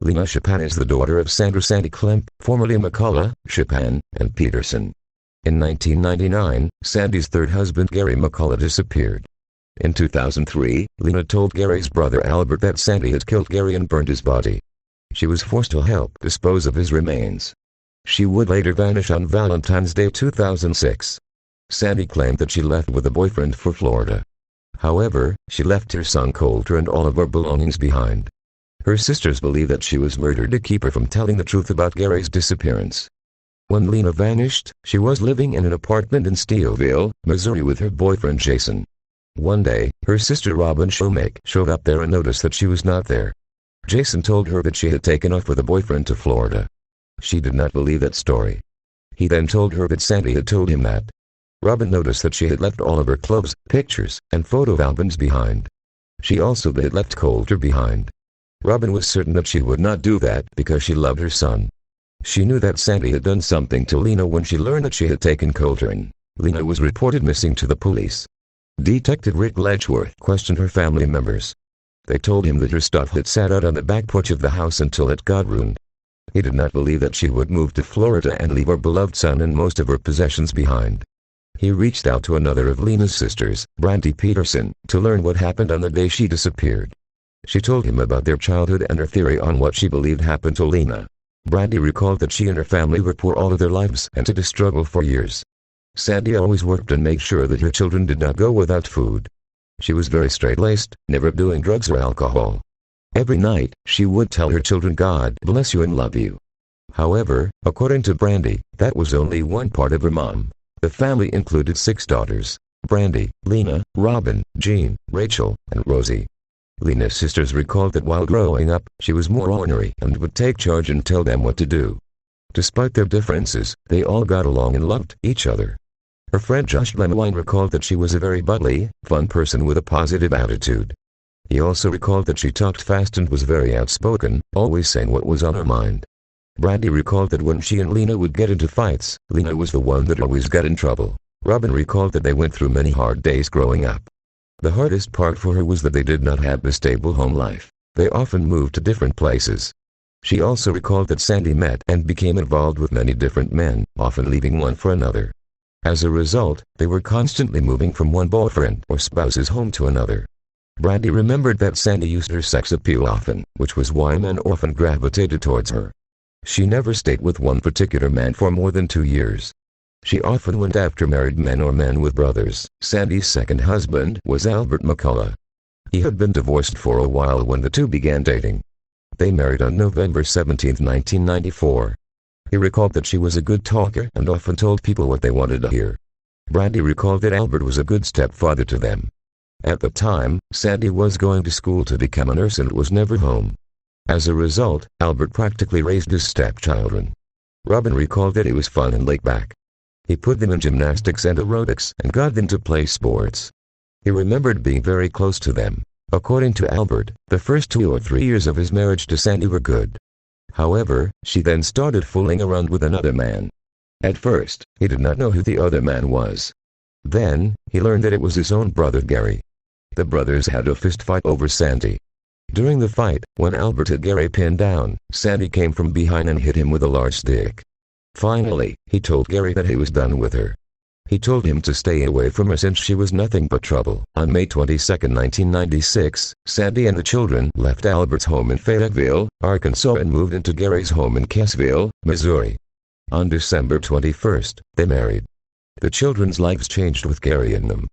Lena Chapin is the daughter of Sandy Klemp, formerly McCollough, Chapin, and Peterson. In 1999, Sandy's third husband Gary McCollough disappeared. In 2003, Lena told Gary's brother Albert that Sandy had killed Gary and burned his body. She was forced to help dispose of his remains. She would later vanish on Valentine's Day 2006. Sandy claimed that she left with a boyfriend for Florida. However, she left her son Coulter and all of her belongings behind. Her sisters believe that she was murdered to keep her from telling the truth about Gary's disappearance. When Lena vanished, she was living in an apartment in Steelville, Missouri with her boyfriend Jason. One day, her sister Robin Shoemaker showed up there and noticed that she was not there. Jason told her that she had taken off with a boyfriend to Florida. She did not believe that story. He then told her that Sandy had told him that. Robin noticed that she had left all of her clothes, pictures, and photo albums behind. She also had left Coulter behind. Robin was certain that she would not do that because she loved her son. She knew that Sandy had done something to Lena when she learned that she had taken Coulter in. Lena was reported missing to the police. Detective Rick Letchworth questioned her family members. They told him that her stuff had sat out on the back porch of the house until it got ruined. He did not believe that she would move to Florida and leave her beloved son and most of her possessions behind. He reached out to another of Lena's sisters, Brandy Peterson, to learn what happened on the day she disappeared. She told him about their childhood and her theory on what she believed happened to Lena. Brandy recalled that she and her family were poor all of their lives and had to struggle for years. Sandy always worked and made sure that her children did not go without food. She was very straight-laced, never doing drugs or alcohol. Every night, she would tell her children, "God bless you and love you." However, according to Brandy, that was only one part of her mom. The family included 6 daughters: Brandy, Lena, Robin, Jean, Rachel, and Rosie. Lena's sisters recalled that while growing up, she was more ornery and would take charge and tell them what to do. Despite their differences, they all got along and loved each other. Her friend Josh Lemwine recalled that she was a very bubbly, fun person with a positive attitude. He also recalled that she talked fast and was very outspoken, always saying what was on her mind. Brandy recalled that when she and Lena would get into fights, Lena was the one that always got in trouble. Robin recalled that they went through many hard days growing up. The hardest part for her was that they did not have a stable home life. They often moved to different places. She also recalled that Sandy met and became involved with many different men, often leaving one for another. As a result, they were constantly moving from one boyfriend or spouse's home to another. Brandy remembered that Sandy used her sex appeal often, which was why men often gravitated towards her. She never stayed with one particular man for more than 2 years. She often went after married men or men with brothers. Sandy's second husband was Albert McCollough. He had been divorced for a while when the two began dating. They married on November 17, 1994. He recalled that she was a good talker and often told people what they wanted to hear. Brandy recalled that Albert was a good stepfather to them. At the time, Sandy was going to school to become a nurse and was never home. As a result, Albert practically raised his stepchildren. Robin recalled that it was fun and laid back. He put them in gymnastics and aerobics and got them to play sports. He remembered being very close to them. According to Albert, the first 2 or 3 years of his marriage to Sandy were good. However, she then started fooling around with another man. At first, he did not know who the other man was. Then, he learned that it was his own brother Gary. The brothers had a fist fight over Sandy. During the fight, when Albert had Gary pinned down, Sandy came from behind and hit him with a large stick. Finally, he told Gary that he was done with her. He told him to stay away from her since she was nothing but trouble. On May 22, 1996, Sandy and the children left Albert's home in Fayetteville, Arkansas and moved into Gary's home in Cassville, Missouri. On December 21, they married. The children's lives changed with Gary in them.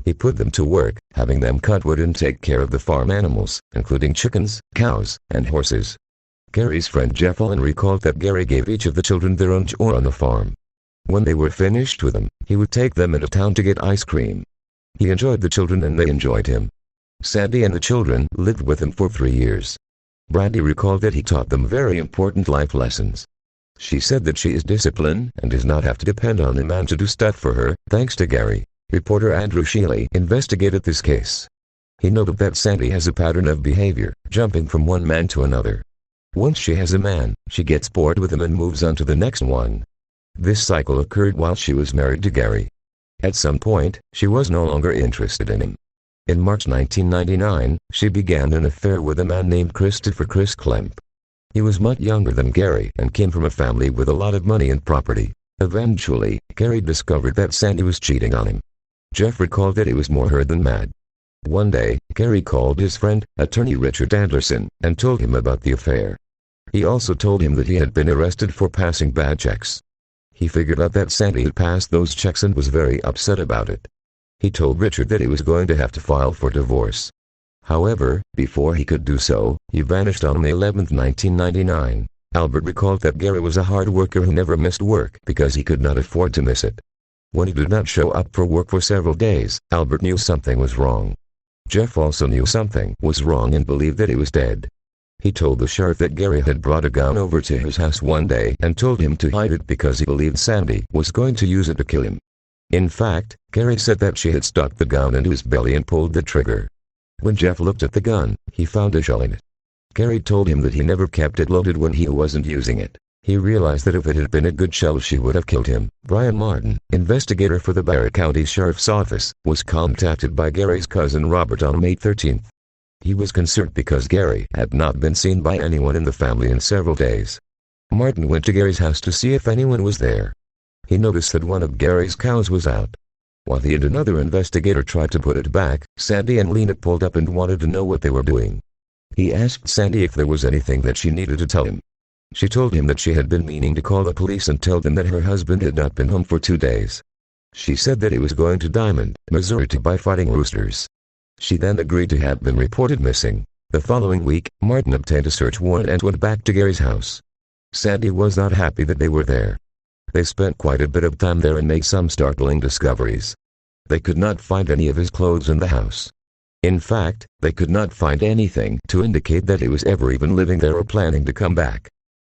He put them to work, having them cut wood and take care of the farm animals, including chickens, cows, and horses. Gary's friend Jeff Allen recalled that Gary gave each of the children their own chore on the farm. When they were finished with them, he would take them into town to get ice cream. He enjoyed the children and they enjoyed him. Sandy and the children lived with him for 3 years. Brandy recalled that he taught them very important life lessons. She said that she is disciplined and does not have to depend on a man to do stuff for her, thanks to Gary. Reporter Andrew Shealy investigated this case. He noted that Sandy has a pattern of behavior, jumping from one man to another. Once she has a man, she gets bored with him and moves on to the next one. This cycle occurred while she was married to Gary. At some point, she was no longer interested in him. In March 1999, she began an affair with a man named Chris Klemp. He was much younger than Gary and came from a family with a lot of money and property. Eventually, Gary discovered that Sandy was cheating on him. Jeff recalled that he was more hurt than mad. One day, Gary called his friend, attorney Richard Anderson, and told him about the affair. He also told him that he had been arrested for passing bad checks. He figured out that Sandy had passed those checks and was very upset about it. He told Richard that he was going to have to file for divorce. However, before he could do so, he vanished on May 11, 1999. Albert recalled that Gary was a hard worker who never missed work because he could not afford to miss it. When he did not show up for work for several days, Albert knew something was wrong. Jeff also knew something was wrong and believed that he was dead. He told the sheriff that Gary had brought a gun over to his house one day and told him to hide it because he believed Sandy was going to use it to kill him. In fact, Gary said that she had stuck the gun into his belly and pulled the trigger. When Jeff looked at the gun, he found a shell in it. Gary told him that he never kept it loaded when he wasn't using it. He realized that if it had been a good shell she would have killed him. Brian Martin, investigator for the Barrett County Sheriff's Office, was contacted by Gary's cousin Robert on May 13. He was concerned because Gary had not been seen by anyone in the family in several days. Martin went to Gary's house to see if anyone was there. He noticed that one of Gary's cows was out. While he and another investigator tried to put it back, Sandy and Lena pulled up and wanted to know what they were doing. He asked Sandy if there was anything that she needed to tell him. She told him that she had been meaning to call the police and tell them that her husband had not been home for 2 days. She said that he was going to Diamond, Missouri to buy fighting roosters. She then agreed to have been reported missing. The following week, Martin obtained a search warrant and went back to Gary's house. Sandy was not happy that they were there. They spent quite a bit of time there and made some startling discoveries. They could not find any of his clothes in the house. In fact, they could not find anything to indicate that he was ever even living there or planning to come back.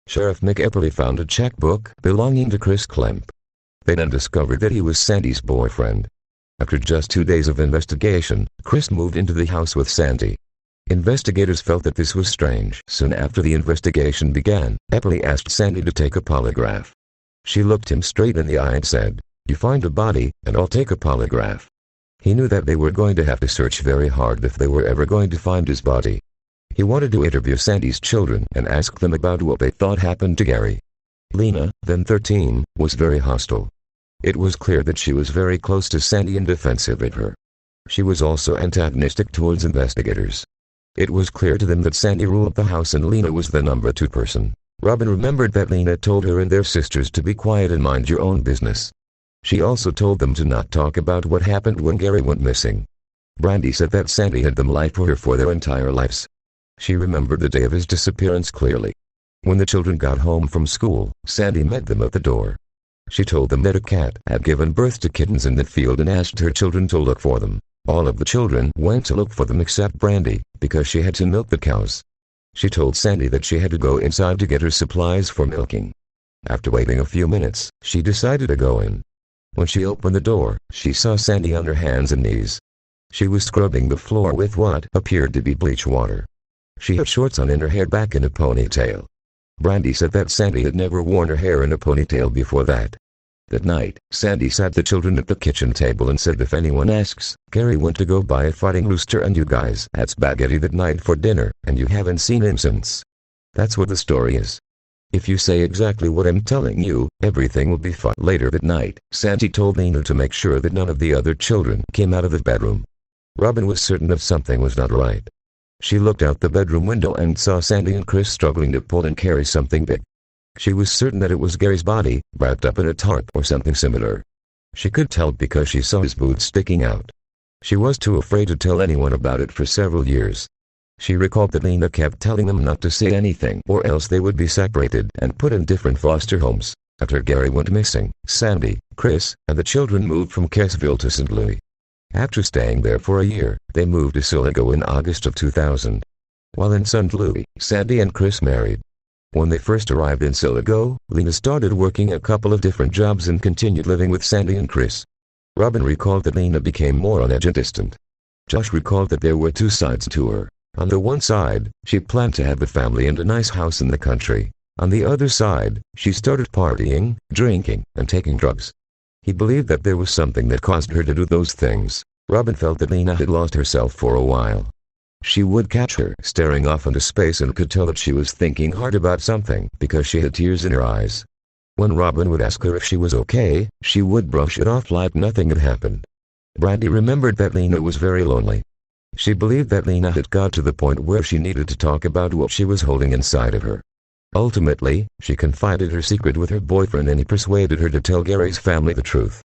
Sheriff Mick Epperly found a checkbook belonging to Chris Klemp. They then discovered that he was Sandy's boyfriend. After just 2 days of investigation, Chris moved into the house with Sandy. Investigators felt that this was strange. Soon after the investigation began, Epperly asked Sandy to take a polygraph. She looked him straight in the eye and said, "You find a body, and I'll take a polygraph." He knew that they were going to have to search very hard if they were ever going to find his body. He wanted to interview Sandy's children and ask them about what they thought happened to Gary. Lena, then 13, was very hostile. It was clear that she was very close to Sandy and defensive of her. She was also antagonistic towards investigators. It was clear to them that Sandy ruled the house and Lena was the number 2 person. Robin remembered that Lena told her and their sisters to be quiet and mind your own business. She also told them to not talk about what happened when Gary went missing. Brandy said that Sandy had them lie for her for their entire lives. She remembered the day of his disappearance clearly. When the children got home from school, Sandy met them at the door. She told them that a cat had given birth to kittens in the field and asked her children to look for them. All of the children went to look for them except Brandy, because she had to milk the cows. She told Sandy that she had to go inside to get her supplies for milking. After waiting a few minutes, she decided to go in. When she opened the door, she saw Sandy on her hands and knees. She was scrubbing the floor with what appeared to be bleach water. She had shorts on and her hair back in a ponytail. Brandy said that Sandy had never worn her hair in a ponytail before that. That night, Sandy sat the children at the kitchen table and said if anyone asks, Gary went to go buy a fighting rooster and you guys had spaghetti that night for dinner and you haven't seen him since. That's what the story is. If you say exactly what I'm telling you, everything will be fine. Later that night, Sandy told Lena to make sure that none of the other children came out of the bedroom. Robin was certain that something was not right. She looked out the bedroom window and saw Sandy and Chris struggling to pull and carry something big. She was certain that it was Gary's body, wrapped up in a tarp or something similar. She could tell because she saw his boots sticking out. She was too afraid to tell anyone about it for several years. She recalled that Lena kept telling them not to say anything or else they would be separated and put in different foster homes. After Gary went missing, Sandy, Chris, and the children moved from Cassville to St. Louis. After staying there for a year, they moved to Siligo in August of 2000. While in St. Louis, Sandy and Chris married. When they first arrived in Siligo, Lena started working a couple of different jobs and continued living with Sandy and Chris. Robin recalled that Lena became more on edge and distant. Josh recalled that there were 2 sides to her. On the one side, she planned to have a family and a nice house in the country. On the other side, she started partying, drinking, and taking drugs. He believed that there was something that caused her to do those things. Robin felt that Lena had lost herself for a while. she would catch her staring off into space and could tell that she was thinking hard about something because she had tears in her eyes. When Robin would ask her if she was okay, she would brush it off like nothing had happened. Brandy remembered that Lena was very lonely. She believed that Lena had got to the point where she needed to talk about what she was holding inside of her. Ultimately, she confided her secret with her boyfriend and he persuaded her to tell Gary's family the truth.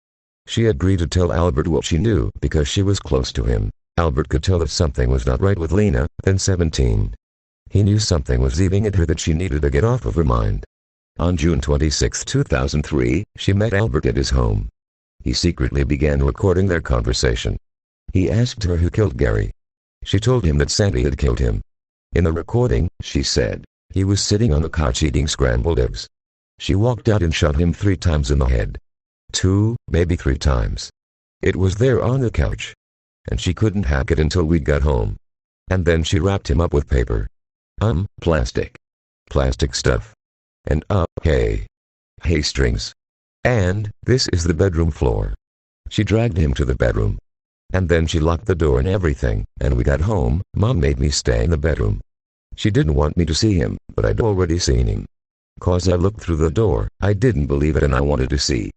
She agreed to tell Albert what she knew because she was close to him. Albert could tell that something was not right with Lena, then 17. He knew something was eating at her that she needed to get off of her mind. On June 26, 2003, she met Albert at his home. He secretly began recording their conversation. He asked her who killed Gary. She told him that Sandy had killed him. In the recording, she said, he was sitting on the couch eating scrambled eggs. She walked out and shot him 3 times in the head. 2, maybe 3 times. It was there on the couch. And she couldn't hack it until we got home. And then she wrapped him up with paper. Plastic. Plastic stuff. And hay strings. And this is the bedroom floor. She dragged him to the bedroom. And then she locked the door and everything, and we got home. Mom made me stay in the bedroom. She didn't want me to see him, but I'd already seen him. 'Cause I looked through the door, I didn't believe it and I wanted to see.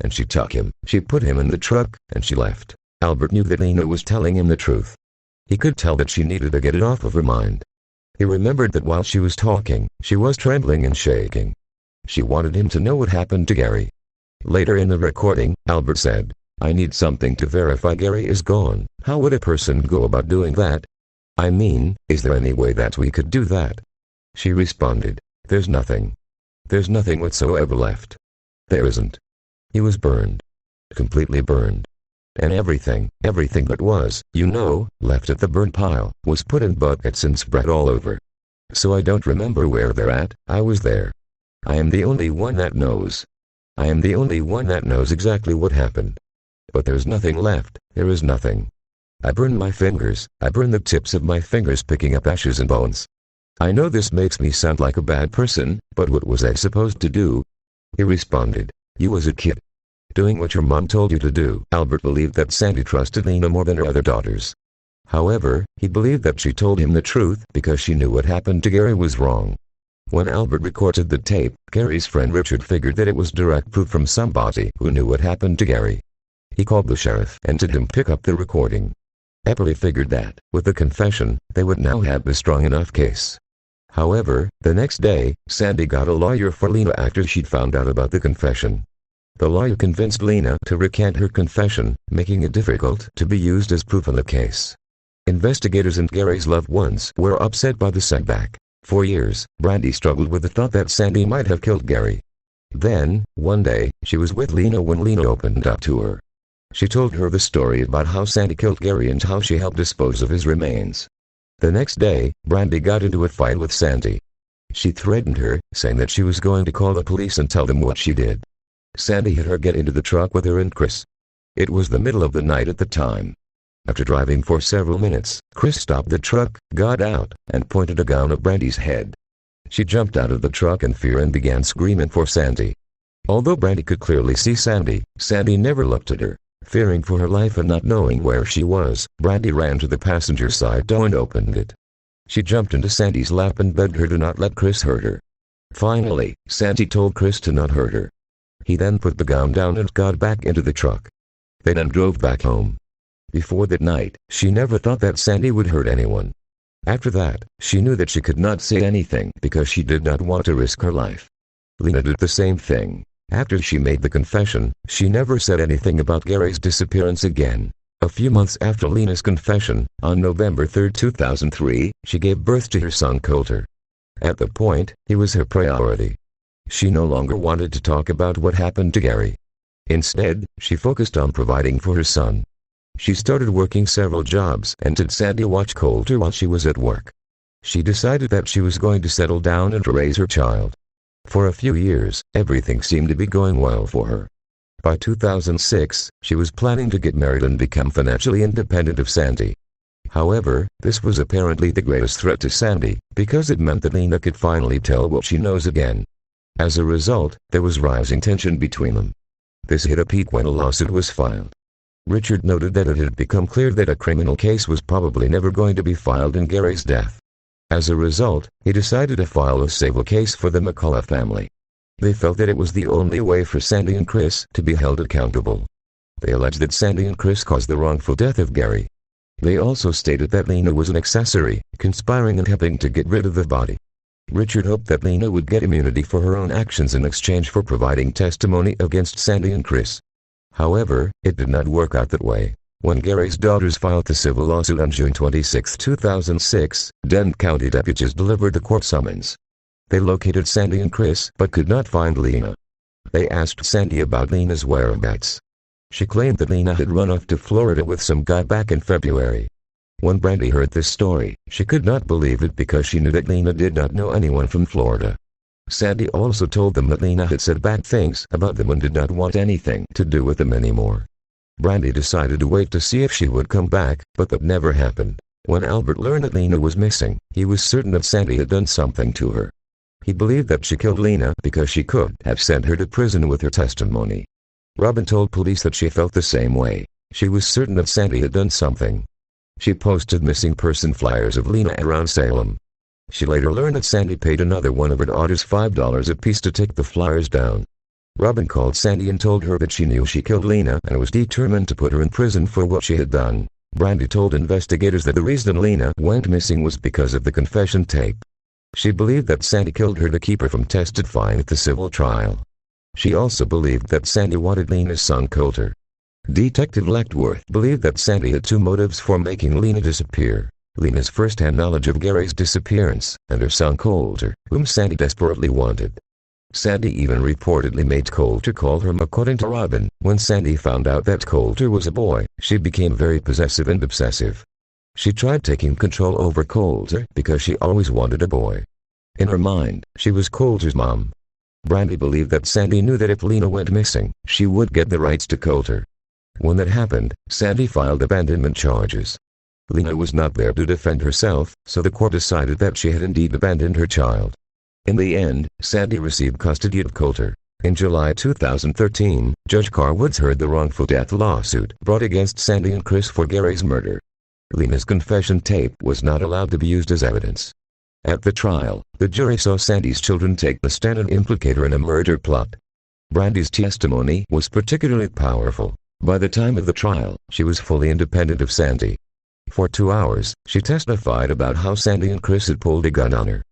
And she took him, she put him in the truck, and she left. Albert knew that Lena was telling him the truth. He could tell that she needed to get it off of her mind. He remembered that while she was talking, she was trembling and shaking. She wanted him to know what happened to Gary. Later in the recording, Albert said, I need something to verify Gary is gone. How would a person go about doing that? I mean, is there any way that we could do that? She responded, there's nothing. There's nothing whatsoever left. There isn't. He was burned. Completely burned. And everything that was, left at the burn pile, was put in buckets and spread all over. So I don't remember where they're at. I was there. I am the only one that knows. I am the only one that knows exactly what happened. But there's nothing left, there is nothing. I burned my fingers, I burned the tips of my fingers picking up ashes and bones. I know this makes me sound like a bad person, but what was I supposed to do? He responded, you was a kid. Doing what your mom told you to do. Albert believed that Sandy trusted Lena more than her other daughters. However, he believed that she told him the truth because she knew what happened to Gary was wrong. When Albert recorded the tape, Gary's friend Richard figured that it was direct proof from somebody who knew what happened to Gary. He called the sheriff and had him pick up the recording. Eppley figured that, with the confession, they would now have a strong enough case. However, the next day, Sandy got a lawyer for Lena after she'd found out about the confession. The lawyer convinced Lena to recant her confession, making it difficult to be used as proof in the case. Investigators and Gary's loved ones were upset by the setback. For years, Brandy struggled with the thought that Sandy might have killed Gary. Then, one day, she was with Lena when Lena opened up to her. She told her the story about how Sandy killed Gary and how she helped dispose of his remains. The next day, Brandy got into a fight with Sandy. She threatened her, saying that she was going to call the police and tell them what she did. Sandy had her get into the truck with her and Chris. It was the middle of the night at the time. After driving for several minutes, Chris stopped the truck, got out, and pointed a gun at Brandy's head. She jumped out of the truck in fear and began screaming for Sandy. Although Brandy could clearly see Sandy, Sandy never looked at her. Fearing for her life and not knowing where she was, Brandy ran to the passenger side door and opened it. She jumped into Sandy's lap and begged her to not let Chris hurt her. Finally, Sandy told Chris to not hurt her. He then put the gun down and got back into the truck. They then drove back home. Before that night, she never thought that Sandy would hurt anyone. After that, she knew that she could not say anything because she did not want to risk her life. Lena did the same thing. After she made the confession, she never said anything about Gary's disappearance again. A few months after Lena's confession, on November 3, 2003, she gave birth to her son Coulter. At that point, he was her priority. She no longer wanted to talk about what happened to Gary. Instead, she focused on providing for her son. She started working several jobs and had Sandy watch Coulter while she was at work. She decided that she was going to settle down and raise her child. For a few years, everything seemed to be going well for her. By 2006, she was planning to get married and become financially independent of Sandy. However, this was apparently the greatest threat to Sandy, because it meant that Lena could finally tell what she knows again. As a result, there was rising tension between them. This hit a peak when a lawsuit was filed. Richard noted that it had become clear that a criminal case was probably never going to be filed in Gary's death. As a result, he decided to file a civil case for the McCollough family. They felt that it was the only way for Sandy and Chris to be held accountable. They alleged that Sandy and Chris caused the wrongful death of Gary. They also stated that Lena was an accessory, conspiring and helping to get rid of the body. Richard hoped that Lena would get immunity for her own actions in exchange for providing testimony against Sandy and Chris. However, it did not work out that way. When Gary's daughters filed the civil lawsuit on June 26, 2006, Dent County deputies delivered the court summons. They located Sandy and Chris but could not find Lena. They asked Sandy about Lena's whereabouts. She claimed that Lena had run off to Florida with some guy back in February. When Brandy heard this story, she could not believe it because she knew that Lena did not know anyone from Florida. Sandy also told them that Lena had said bad things about them and did not want anything to do with them anymore. Brandy decided to wait to see if she would come back, but that never happened. When Albert learned that Lena was missing, he was certain that Sandy had done something to her. He believed that she killed Lena because she could have sent her to prison with her testimony. Robin told police that she felt the same way. She was certain that Sandy had done something. She posted missing person flyers of Lena around Salem. She later learned that Sandy paid another one of her daughters $5 apiece to take the flyers down. Robin called Sandy and told her that she knew she killed Lena and was determined to put her in prison for what she had done. Brandy told investigators that the reason Lena went missing was because of the confession tape. She believed that Sandy killed her to keep her from testifying at the civil trial. She also believed that Sandy wanted Lena's son Coulter. Detective Lechtworth believed that Sandy had two motives for making Lena disappear: Lena's first-hand knowledge of Gary's disappearance, and her son Coulter, whom Sandy desperately wanted. Sandy even reportedly made Coulter call her. According to Robin, when Sandy found out that Coulter was a boy, she became very possessive and obsessive. She tried taking control over Coulter because she always wanted a boy. In her mind, she was Coulter's mom. Brandy believed that Sandy knew that if Lena went missing, she would get the rights to Coulter. When that happened, Sandy filed abandonment charges. Lena was not there to defend herself, so the court decided that she had indeed abandoned her child. In the end, Sandy received custody of Coulter. In July 2013, Judge Carr Woods heard the wrongful death lawsuit brought against Sandy and Chris for Gary's murder. Lena's confession tape was not allowed to be used as evidence. At the trial, the jury saw Sandy's children take the stand and implicate her in a murder plot. Brandy's testimony was particularly powerful. By the time of the trial, she was fully independent of Sandy. For 2 hours, she testified about how Sandy and Chris had pulled a gun on her.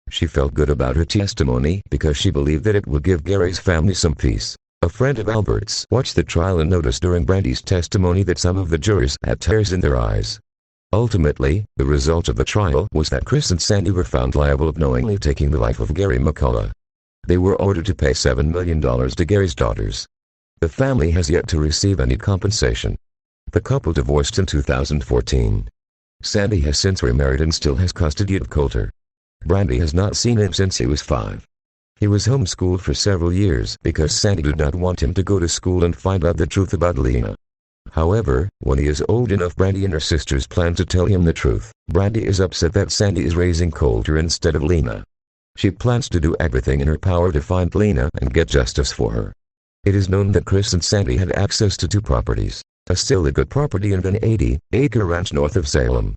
She felt good about her testimony because she believed that it would give Gary's family some peace. A friend of Albert's watched the trial and noticed during Brandy's testimony that some of the jurors had tears in their eyes. Ultimately, the result of the trial was that Chris and Sandy were found liable of knowingly taking the life of Gary McCollough. They were ordered to pay $7 million to Gary's daughters. The family has yet to receive any compensation. The couple divorced in 2014. Sandy has since remarried and still has custody of Coulter. Brandy has not seen him since he was 5. He was homeschooled for several years because Sandy did not want him to go to school and find out the truth about Lena. However, when he is old enough, Brandy and her sisters plan to tell him the truth. Brandy is upset that Sandy is raising Coulter instead of Lena. She plans to do everything in her power to find Lena and get justice for her. It is known that Chris and Sandy had access to 2 properties, a still good property and an 80-acre ranch north of Salem.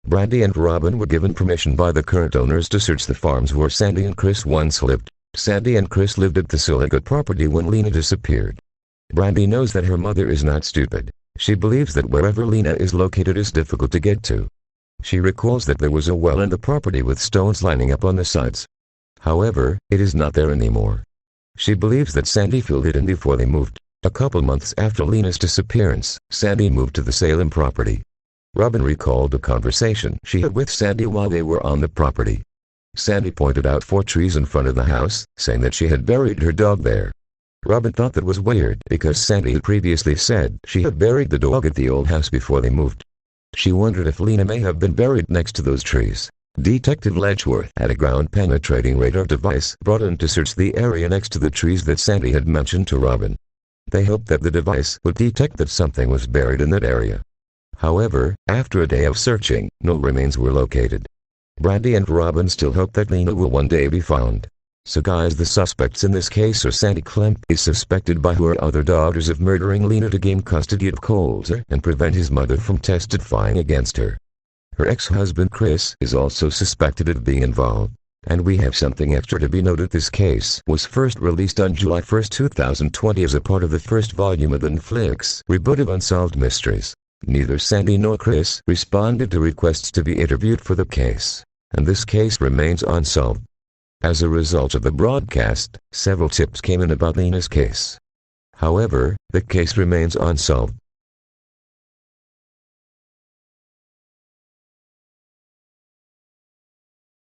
Brandy and Robin were given permission by the current owners to search the farms where Sandy and Chris once lived. Sandy and Chris lived at the Silligood property when Lena disappeared. Brandy knows that her mother is not stupid. She believes that wherever Lena is located is difficult to get to. She recalls that there was a well in the property with stones lining up on the sides. However, it is not there anymore. She believes that Sandy filled it in before they moved. A couple months after Lena's disappearance, Sandy moved to the Salem property. Robin recalled a conversation she had with Sandy while they were on the property. Sandy pointed out 4 trees in front of the house, saying that she had buried her dog there. Robin thought that was weird because Sandy had previously said she had buried the dog at the old house before they moved. She wondered if Lena may have been buried next to those trees. Detective Letchworth had a ground-penetrating radar device brought in to search the area next to the trees that Sandy had mentioned to Robin. They hoped that the device would detect that something was buried in that area. However, after a day of searching, no remains were located. Brandy and Robin still hope that Lena will one day be found. So guys, the suspects in this case are Sandy Klemp is suspected by her other daughters of murdering Lena to gain custody of Coulter and prevent his mother from testifying against her. Her ex-husband Chris is also suspected of being involved. And we have something extra to be noted. This case was first released on July 1, 2020 as a part of the first volume of the Netflix reboot of Unsolved Mysteries. Neither Sandy nor Chris responded to requests to be interviewed for the case, and this case remains unsolved. As a result of the broadcast, several tips came in about Lena's case. However, the case remains unsolved.